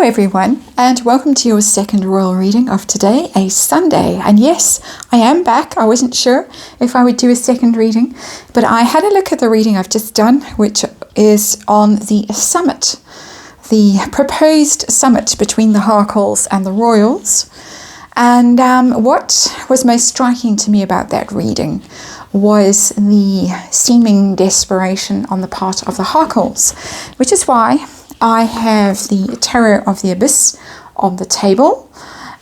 Hello everyone, and welcome to your second royal reading of today, a Sunday. And yes, I am back. I wasn't sure if I would do a second reading, but I had a look at the reading I've just done, which is on the summit, the proposed summit between the Harkles and the royals. And what was most striking to me about that reading was the seeming desperation on the part of the Harkles, which is why I have the Tarot of the Abyss on the table,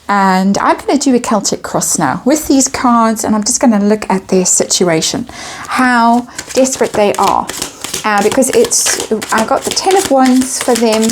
and I'm going to do a Celtic cross now with these cards, and I'm just going to look at their situation, how desperate they are, because I got the 10 of Wands for them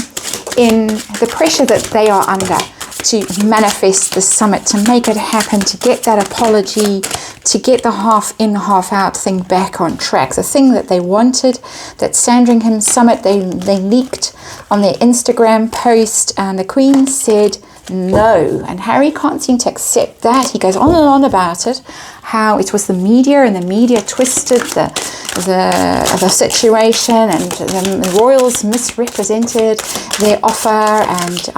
in the pressure that they are under to manifest the summit, to make it happen, to get that apology, to get the half in, half out thing back on track. The thing that they wanted, that Sandringham summit, they leaked on their Instagram post, and the Queen said no. And Harry can't seem to accept that. He goes on and on about it, how it was the media, and the media twisted the situation, and the royals misrepresented their offer, and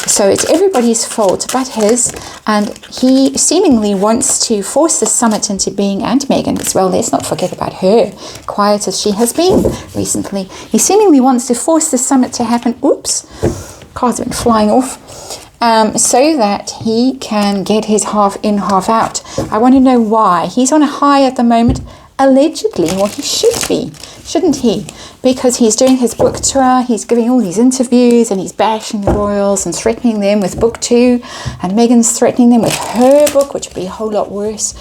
so it's everybody's fault but his, and he seemingly wants to force the summit into being, and Meghan as well, let's not forget about her, quiet as she has been recently. He seemingly wants to force the summit to happen, oops, cards have been flying off, so that he can get his half in, half out. I want to know why. He's on a high at the moment, allegedly. Well, he should be, shouldn't he? Because he's doing his book tour, he's giving all these interviews, and he's bashing the royals and threatening them with book 2, and Meghan's threatening them with her book, which would be a whole lot worse.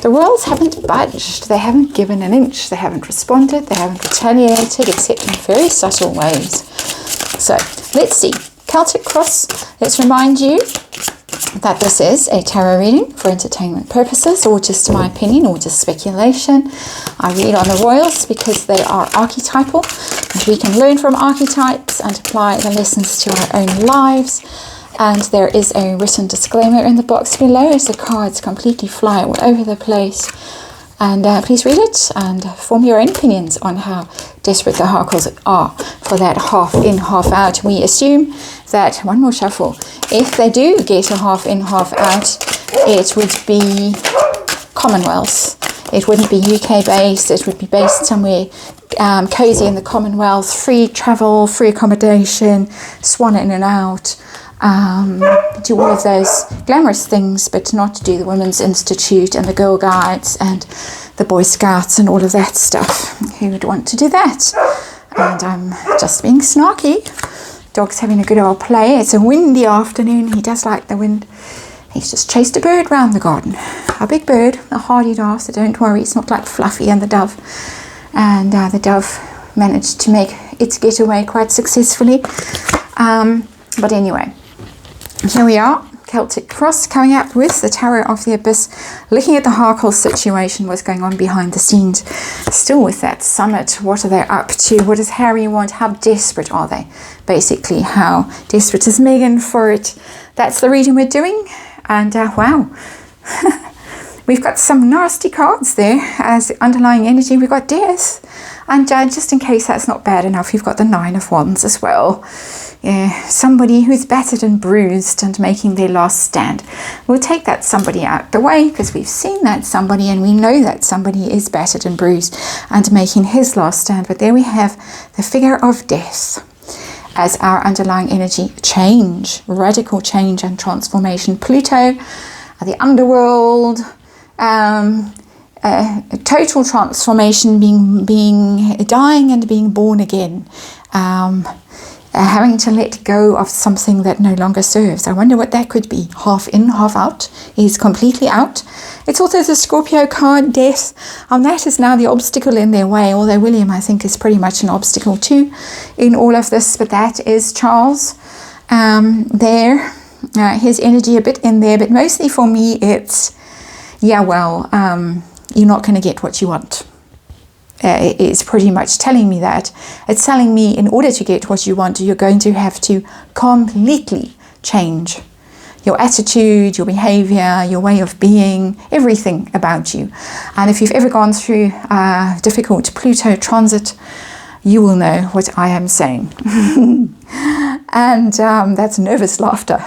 The royals haven't budged, they haven't given an inch, they haven't responded, they haven't retaliated, except in very subtle ways. So let's see. Celtic cross, let's remind you that this is a tarot reading for entertainment purposes, or just my opinion, or just speculation. I read on the royals because they are archetypal, and we can learn from archetypes and apply the lessons to our own lives. And there is a written disclaimer in the box below as the cards completely fly all over the place. And please read it and form your own opinions on how desperate the Harkles are for that half in, half out. We assume that, one more shuffle, if they do get a half in, half out, it would be Commonwealth. It wouldn't be UK based, it would be based somewhere cozy in the Commonwealth, free travel, free accommodation, swan in and out, do all of those glamorous things, but not do the Women's Institute and the Girl Guides and the Boy Scouts and all of that stuff. Who would want to do that? And I'm just being snarky. Dog's having a good old play. It's a windy afternoon. He does like the wind. He's just chased a bird round the garden. A big bird, a hardy dove, so don't worry, it's not like Fluffy and the dove. And the dove managed to make its getaway quite successfully. But anyway, here we are, Celtic cross, coming up with the Tarot of the Abyss, looking at the Harkles situation, what's going on behind the scenes, still with that summit. What are they up to? What does Harry want? How desperate are they? Basically, how desperate is Meghan for it? That's the reading we're doing, and wow. We've got some nasty cards there as underlying energy. We've got death, and just in case that's not bad enough, you've got the 9 of Wands as well. Yeah, somebody who's battered and bruised and making their last stand. We'll take that somebody out the way, because we've seen that somebody, and we know that somebody is battered and bruised and making his last stand. But there we have the figure of death as our underlying energy change, radical change and transformation. Pluto, the underworld, total transformation, dying and being born again, having to let go of something that no longer serves. I wonder what that could be. Half in, half out. He's completely out. It's also the Scorpio card, death, and that is now the obstacle in their way, although William, I think, is pretty much an obstacle too in all of this, but that is Charles there, his energy a bit in there, but mostly for me it's, yeah, well, you're not going to get what you want. It's pretty much telling me that. It's telling me in order to get what you want, you're going to have to completely change your attitude, your behavior, your way of being, everything about you. And if you've ever gone through a difficult Pluto transit, you will know what I am saying. And that's nervous laughter.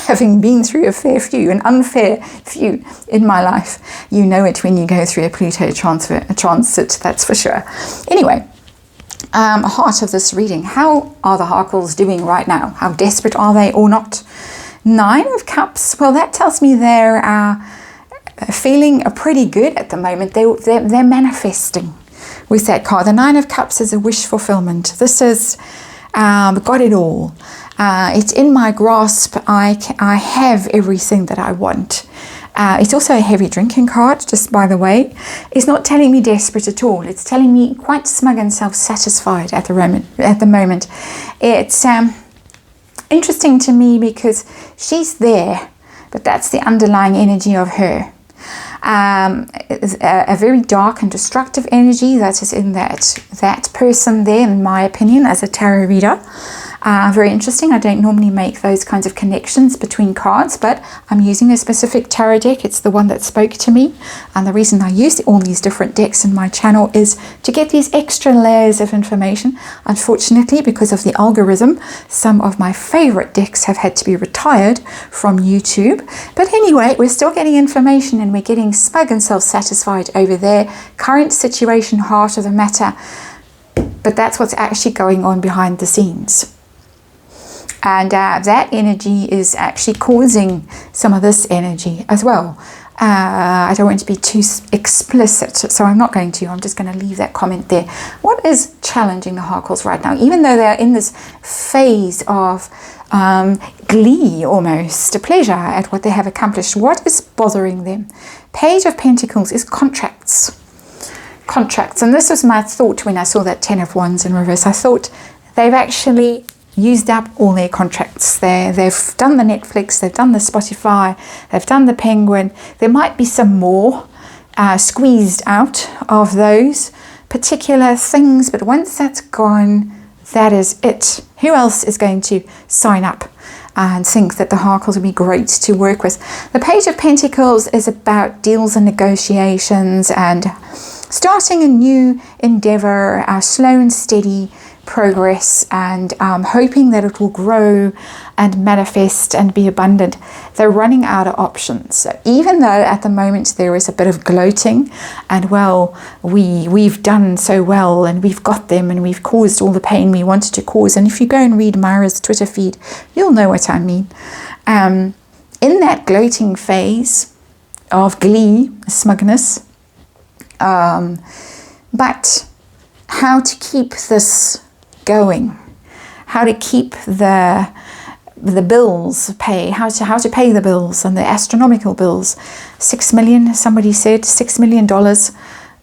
Having been through a fair few, an unfair few in my life, you know it when you go through a Pluto transit, that's for sure. Anyway, heart of this reading. How are the Harkles doing right now? How desperate are they or not? 9 of Cups. Well, that tells me they're feeling pretty good at the moment. They're manifesting with that card. The 9 of Cups is a wish fulfillment. This is got it all. It's in my grasp. I have everything that I want. It's also a heavy drinking card, just by the way. It's not telling me desperate at all. It's telling me quite smug and self-satisfied at the moment. It's interesting to me because she's there, but that's the underlying energy of her. A very dark and destructive energy that is in that person there, in my opinion, as a tarot reader. Very interesting. I don't normally make those kinds of connections between cards, but I'm using a specific tarot deck. It's the one that spoke to me. And the reason I use all these different decks in my channel is to get these extra layers of information. Unfortunately, because of the algorithm, some of my favorite decks have had to be retired from YouTube. But anyway, we're still getting information and we're getting smug and self-satisfied over their current situation, heart of the matter. But that's what's actually going on behind the scenes. And that energy is actually causing some of this energy as well. I don't want to be too explicit, so I'm not going to. I'm just going to leave that comment there. What is challenging the Harkles right now? Even though they're in this phase of glee almost, a pleasure at what they have accomplished, what is bothering them? Page of Pentacles is contracts. Contracts. And this was my thought when I saw that 10 of Wands in reverse. I thought they've actually used up all their contracts. They've done the Netflix, they've done the Spotify, they've done the Penguin. There might be some more squeezed out of those particular things, but once that's gone, that is it. Who else is going to sign up and think that the Harkles would be great to work with? The Page of Pentacles is about deals and negotiations and starting a new endeavor, slow and steady progress, and hoping that it will grow and manifest and be abundant. They're running out of options. So even though at the moment there is a bit of gloating and, well, we've done so well and we've got them and we've caused all the pain we wanted to cause, and if you go and read Myra's Twitter feed, you'll know what I mean. In that gloating phase of glee, smugness, but how to keep this going, how to keep the bills how to pay the bills, and the astronomical bills. 6 million, somebody said, $6 million.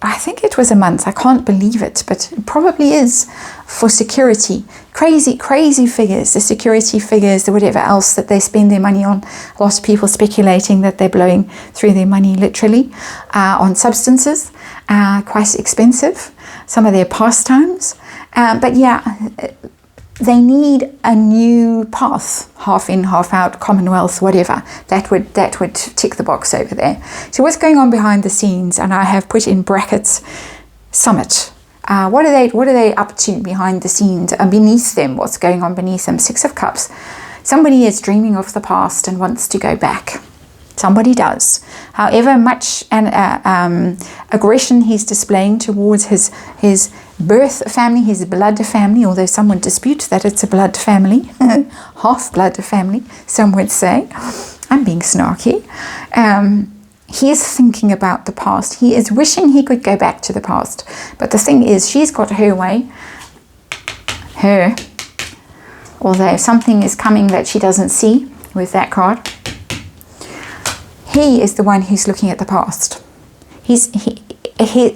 I think it was a month. I can't believe it, but it probably is, for security. Crazy figures, the security figures, the whatever else that they spend their money on. A lot of people speculating that they're blowing through their money literally on substances, quite expensive, some of their pastimes. But yeah, they need a new path, half in, half out, Commonwealth, whatever. That would tick the box over there. So what's going on behind the scenes? And I have put in brackets summit. What are they up to behind the scenes? And beneath them, what's going on beneath them? 6 of Cups. Somebody is dreaming of the past and wants to go back. Somebody does. However much aggression he's displaying towards his birth family, his blood family, although some would dispute that it's a blood family, half-blood family, some would say. I'm being snarky. He is thinking about the past. He is wishing he could go back to the past. But the thing is, she's got her way. Although something is coming that she doesn't see with that card. He is the one who's looking at the past.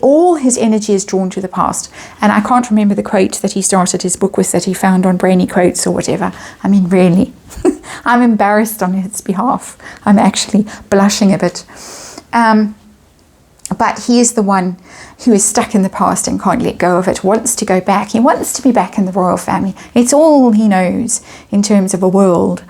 All his energy is drawn to the past. And I can't remember the quote that he started his book with that he found on Brainy Quotes or whatever. I mean, really. I'm embarrassed on his behalf. I'm actually blushing a bit. But he is the one who is stuck in the past and can't let go of it, wants to go back. He wants to be back in the royal family. It's all he knows in terms of a world.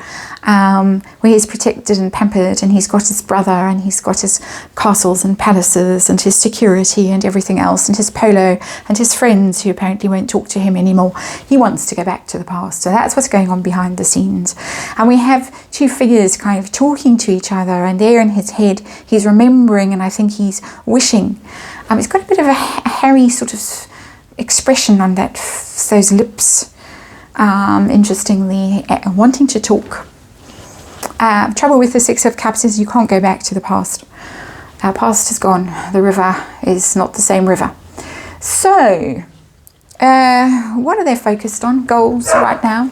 where he's protected and pampered, and he's got his brother, and he's got his castles and palaces and his security and everything else, and his polo and his friends who apparently won't talk to him anymore. He wants to go back to the past. So that's what's going on behind the scenes. And we have two figures kind of talking to each other, and there in his head he's remembering, and I think he's wishing. It's got a bit of a hairy sort of expression on those lips. Interestingly, wanting to talk. Trouble with the Six of Cups is you can't go back to the past. Our past is gone. The river is not the same river. So, what are they focused on? Goals right now.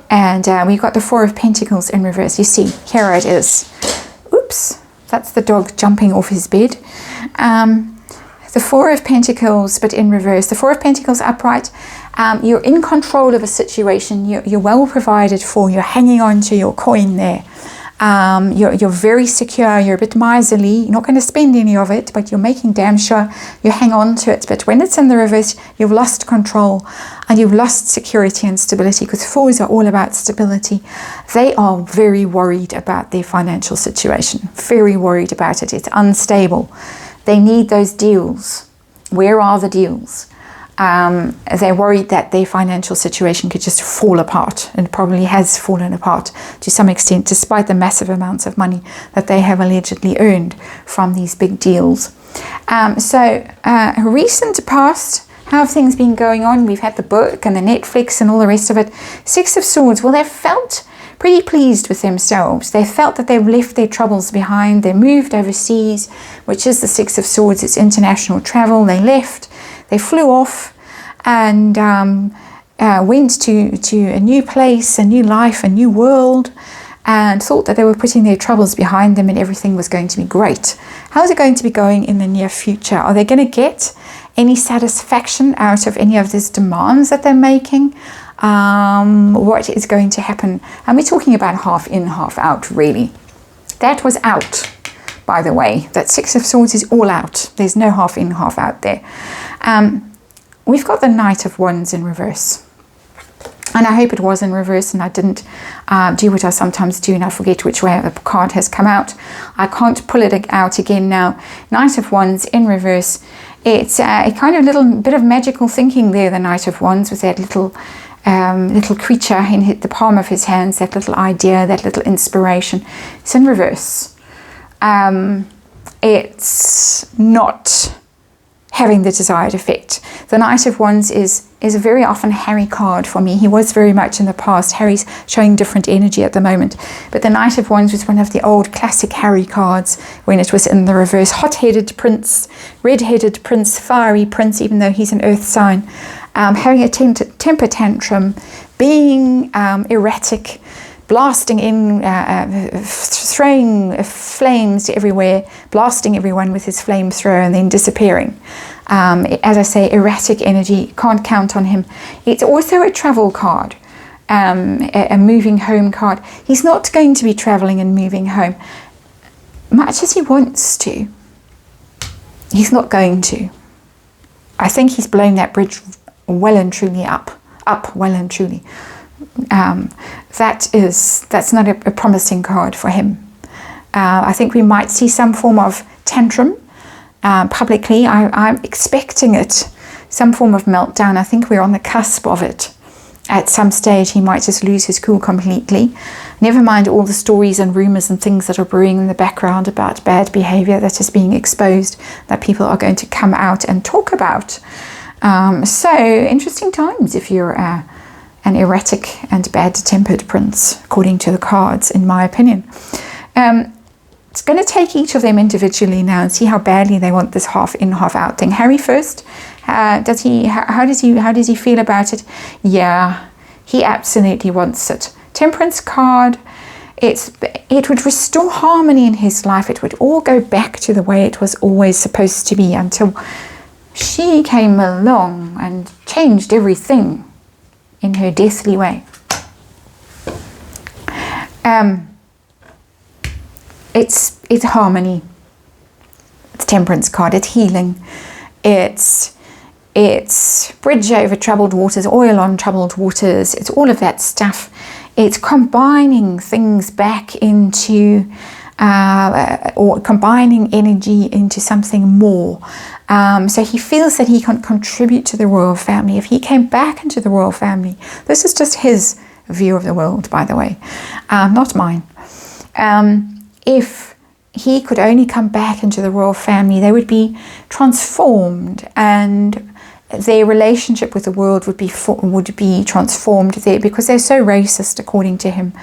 And we've got the Four of Pentacles in reverse. You see, here it is. Oops, that's the dog jumping off his bed. The Four of Pentacles, but in reverse. The Four of Pentacles upright. You're in control of a situation. You're well provided for. You're hanging on to your coin there. You're very secure. You're a bit miserly. You're not going to spend any of it, but you're making damn sure you hang on to it. But when it's in the reverse, you've lost control and you've lost security and stability, because fours are all about stability. They are very worried about their financial situation. Very worried about it. It's unstable. They need those deals. Where are the deals? They're worried that their financial situation could just fall apart, and probably has fallen apart to some extent, despite the massive amounts of money that they have allegedly earned from these big deals. Recent past, how have things been going on? We've had the book and the Netflix and all the rest of it. Six of Swords, well, they've felt pretty pleased with themselves. They felt that they've left their troubles behind. They moved overseas, which is the Six of Swords. It's international travel. They left. They flew off and went to a new place, a new life, a new world, and thought that they were putting their troubles behind them and everything was going to be great. How's it going to be going in the near future? Are they going to get any satisfaction out of any of these demands that they're making? What is going to happen? And we're talking about half in, half out, really. That was out, by the way. That Six of Swords is all out. There's no half in, half out there. We've got the Knight of Wands in reverse. And I hope it was in reverse and I didn't do what I sometimes do and I forget which way the card has come out. I can't pull it out again now. Knight of Wands in reverse. It's a kind of little bit of magical thinking there, the Knight of Wands, with that little creature in the palm of his hands, that little idea, that little inspiration. It's in reverse. It's not having the desired effect. The Knight of Wands is a very often Harry card for me. He was very much in the past. Harry's showing different energy at the moment. But the Knight of Wands was one of the old classic Harry cards when it was in the reverse. Hot-headed prince, red-headed prince, fiery prince, even though he's an earth sign. Having a temper tantrum, being erratic, blasting in, throwing flames everywhere, blasting everyone with his flamethrower and then disappearing. As I say, erratic energy, can't count on him. It's also a travel card, a moving home card. He's not going to be traveling and moving home much as he wants to. He's not going to. I think he's blown that bridge well and truly up well and truly. That's not a promising card for him. I think we might see some form of tantrum publicly. I'm expecting it, some form of meltdown. I think we're on the cusp of it. At some stage he might just lose his cool completely. Never mind all the stories and rumours and things that are brewing in the background about bad behaviour that is being exposed, that people are going to come out and talk about. So interesting times if you're an erratic and bad-tempered prince, according to the cards, in my opinion. It's going to take each of them individually now and see how badly they want this half in, half out thing. Harry first. How does he feel about it? Yeah, he absolutely wants it. Temperance card. It would restore harmony in his life. It would all go back to the way it was always supposed to be until she came along and changed everything in her deathly way. It's harmony. It's temperance card. It's healing. It's bridge over troubled waters, oil on troubled waters. It's all of that stuff. It's combining things back into, or combining energy into something more. So he feels that he can contribute to the royal family. If he came back into the royal family, this is just his view of the world, by the way, not mine. If he could only come back into the royal family, they would be transformed, and their relationship with the world would be transformed there, because they're so racist, according to him,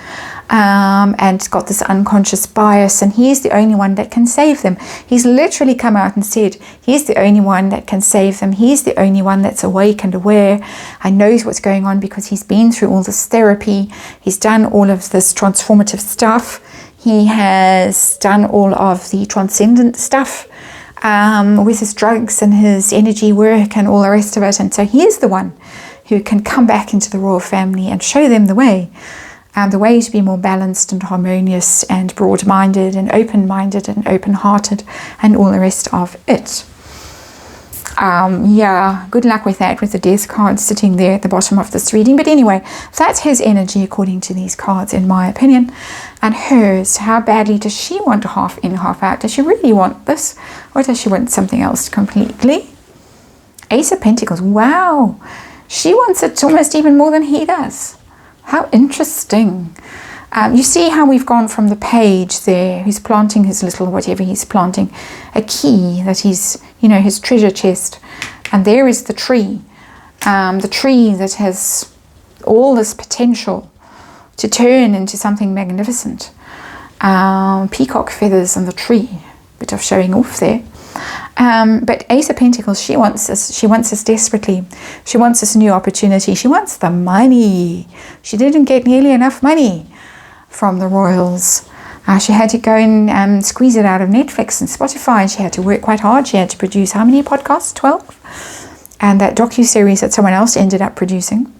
and got this unconscious bias, and he's the only one that can save them. He's literally come out and said he's the only one that can save them. He's the only one that's awake and aware and knows what's going on, because he's been through all this therapy. He's done all of this transformative stuff. He has done all of the transcendent stuff, with his drugs and his energy work and all the rest of it. And so he is the one who can come back into the royal family and show them the way to be more balanced and harmonious and broad-minded and open-minded and open-hearted and all the rest of it. Yeah, good luck with that, with the death card sitting there at the bottom of this reading. But anyway, that's his energy according to these cards, in my opinion. And hers, how badly does she want half in, half out? Does she really want this, or does she want something else completely? Ace of Pentacles, wow. She wants it almost even more than he does. How interesting. You see how we've gone from the page there, he's planting his little whatever he's planting, a key that he's, his treasure chest. And there is the tree that has all this potential to turn into something magnificent. Peacock feathers on the tree, bit of showing off there. But Ace of Pentacles, she wants this desperately. She wants this new opportunity. She wants the money. She didn't get nearly enough money from the royals. She had to go and squeeze it out of Netflix and Spotify, and she had to work quite hard. She had to produce how many podcasts? 12? And that docuseries that someone else ended up producing,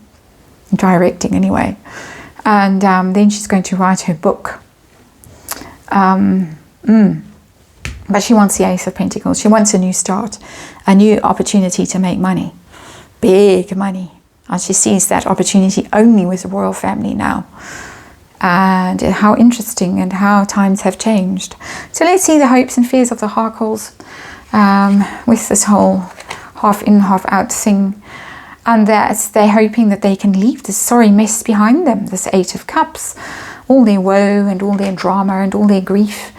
directing anyway. And then she's going to write her book. But she wants the Ace of Pentacles. She wants a new start, a new opportunity to make money, big money. And she sees that opportunity only with the royal family now. And how interesting, and how times have changed. So let's see the hopes and fears of the Harkles with this whole half in, half out thing. And that they're hoping that they can leave this sorry mess behind them, this Eight of Cups, all their woe and all their drama and all their grief.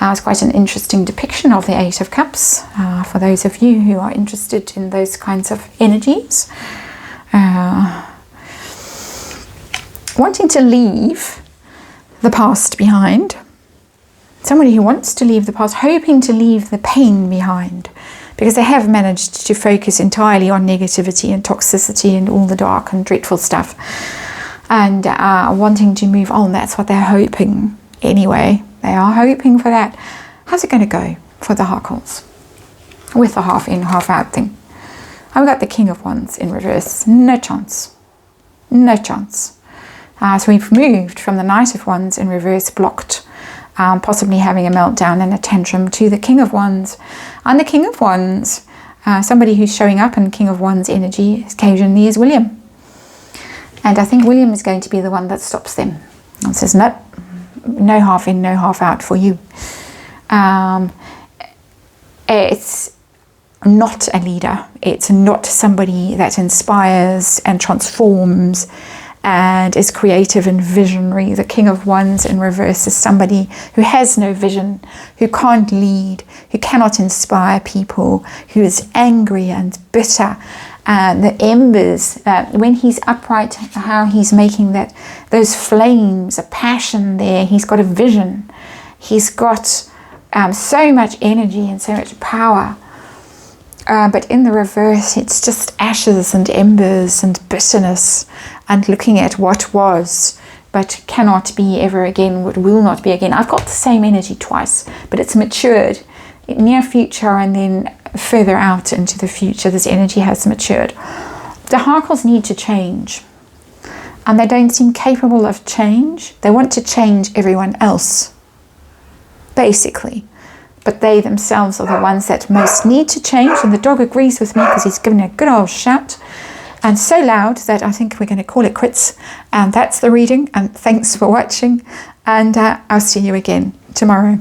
It's quite an interesting depiction of the Eight of Cups for those of you who are interested in those kinds of energies. Wanting to leave the past behind. Somebody who wants to leave the past, hoping to leave the pain behind, because they have managed to focus entirely on negativity and toxicity and all the dark and dreadful stuff, and wanting to move on. That's what they're hoping anyway. They are hoping for that. How's it going to go for the Harkles with the half in, half out thing? I've got the King of Wands in reverse. No chance. No chance. So we've moved from the Knight of Wands in reverse, blocked, possibly having a meltdown and a tantrum, to the King of Wands. And the King of Wands, somebody who's showing up in King of Wands energy occasionally is William. And I think William is going to be the one that stops them and says, nope, no half in, no half out for you. It's not a leader. It's not somebody that inspires and transforms and is creative and visionary. The King of Wands in reverse is somebody who has no vision, who can't lead, who cannot inspire people, who is angry and bitter. And the embers, when he's upright, how he's making those flames, a passion there. He's got a vision. He's got so much energy and so much power. But in the reverse, it's just ashes and embers and bitterness, and looking at what was, but cannot be ever again, what will not be again. I've got the same energy twice, but it's matured. In near future and then further out into the future, this energy has matured. The Harkles need to change, and they don't seem capable of change. They want to change everyone else, basically. But they themselves are the ones that most need to change. And the dog agrees with me because he's given a good old shout. and so loud that I think we're going to call it quits. And that's the reading. And thanks for watching. And I'll see you again tomorrow.